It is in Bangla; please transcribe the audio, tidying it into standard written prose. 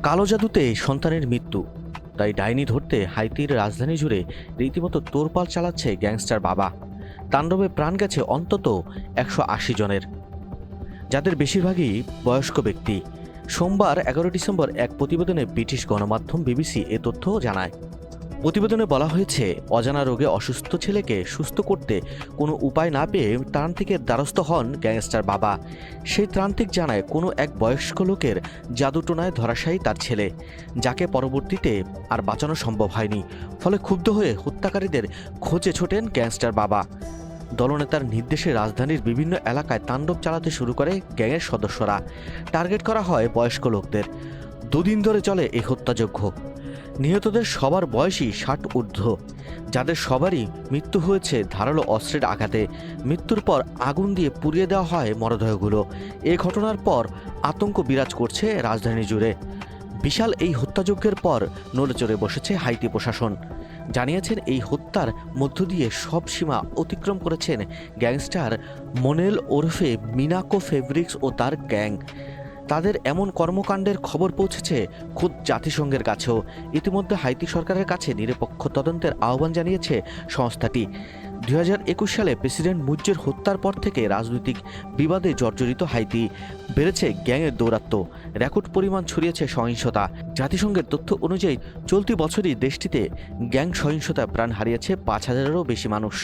কালো জাদুতে সন্তানের মৃত্যু, তাই ডাইনি ধরতে হাইতির রাজধানী জুড়ে রীতিমতো তোড়পাড় চালাচ্ছে গ্যাংস্টার বাবা। তাণ্ডবে প্রাণ গেছে অন্তত 180 জনের, যাদের বেশিরভাগই বয়স্ক ব্যক্তি। সোমবার 11 ডিসেম্বর এক প্রতিবেদনে ব্রিটিশ গণমাধ্যম বিবিসি এ তথ্য জানায়। প্রতিবেদনে বলা হয়েছে, অজানা রোগে অসুস্থ ছেলেকে সুস্থ করতে কোনো উপায় না পেয়ে ত্রান্তিকের দ্বারস্থ হন গ্যাংস্টার বাবা। সেই ত্রান্তিক জানায়, কোনো এক বয়স্ক লোকের জাদুটোনায় ধরাশায়ী তার ছেলে, যাকে পরবর্তীতে আর বাঁচানো সম্ভব হয়নি। ফলে ক্ষুব্ধ হয়ে হত্যাকারীদের খোঁজে ছোটেন গ্যাংস্টার বাবা। দলনেতার নির্দেশে রাজধানীর বিভিন্ন এলাকায় তাণ্ডব চালাতে শুরু করে গ্যাংয়ের সদস্যরা। টার্গেট করা হয় বয়স্ক লোকদের। দুদিন ধরে চলে এই হত্যাযজ্ঞ। নিহতদের সবার বয়সই 60 ঊর্ধ্ব, যাদের সবারই মৃত্যু হয়েছে ধারালো অস্ত্রের আঘাতে। মৃত্যুর পর আগুন দিয়ে পুড়িয়ে দেওয়া হয় মরদেহগুলো। এ ঘটনার পর আতঙ্ক বিরাজ করছে রাজধানী জুড়ে। বিশাল এই হত্যাযজ্ঞের পর নড়েচড়ে বসেছে হাইতি প্রশাসন। জানিয়েছেন, এই হত্যার মধ্য দিয়ে সব সীমা অতিক্রম করেছেন গ্যাংস্টার মোনেল ওরফে মিনাকো ফেব্রিক্স ও তার গ্যাং। তাদের এমন কর্মকাণ্ডের খবর পৌঁছেছে খোদ জাতিসংঘের কাছেও। ইতিমধ্যে হাইতি সরকারের কাছে নিরপেক্ষ তদন্তের আহ্বান জানিয়েছে সংস্থাটি। 2021 সালে প্রেসিডেন্ট মুজ্জের হত্যার পর থেকে রাজনৈতিক বিবাদে জর্জরিত হাইতি। বেড়েছে গ্যাংয়ের দৌরাত্ম্য, রেকর্ড পরিমাণ ছড়িয়েছে সহিংসতা। জাতিসংঘের তথ্য অনুযায়ী চলতি বছরই দেশটিতে গ্যাং সহিংসতায় প্রাণ হারিয়েছে 5,000-এরও বেশি মানুষ।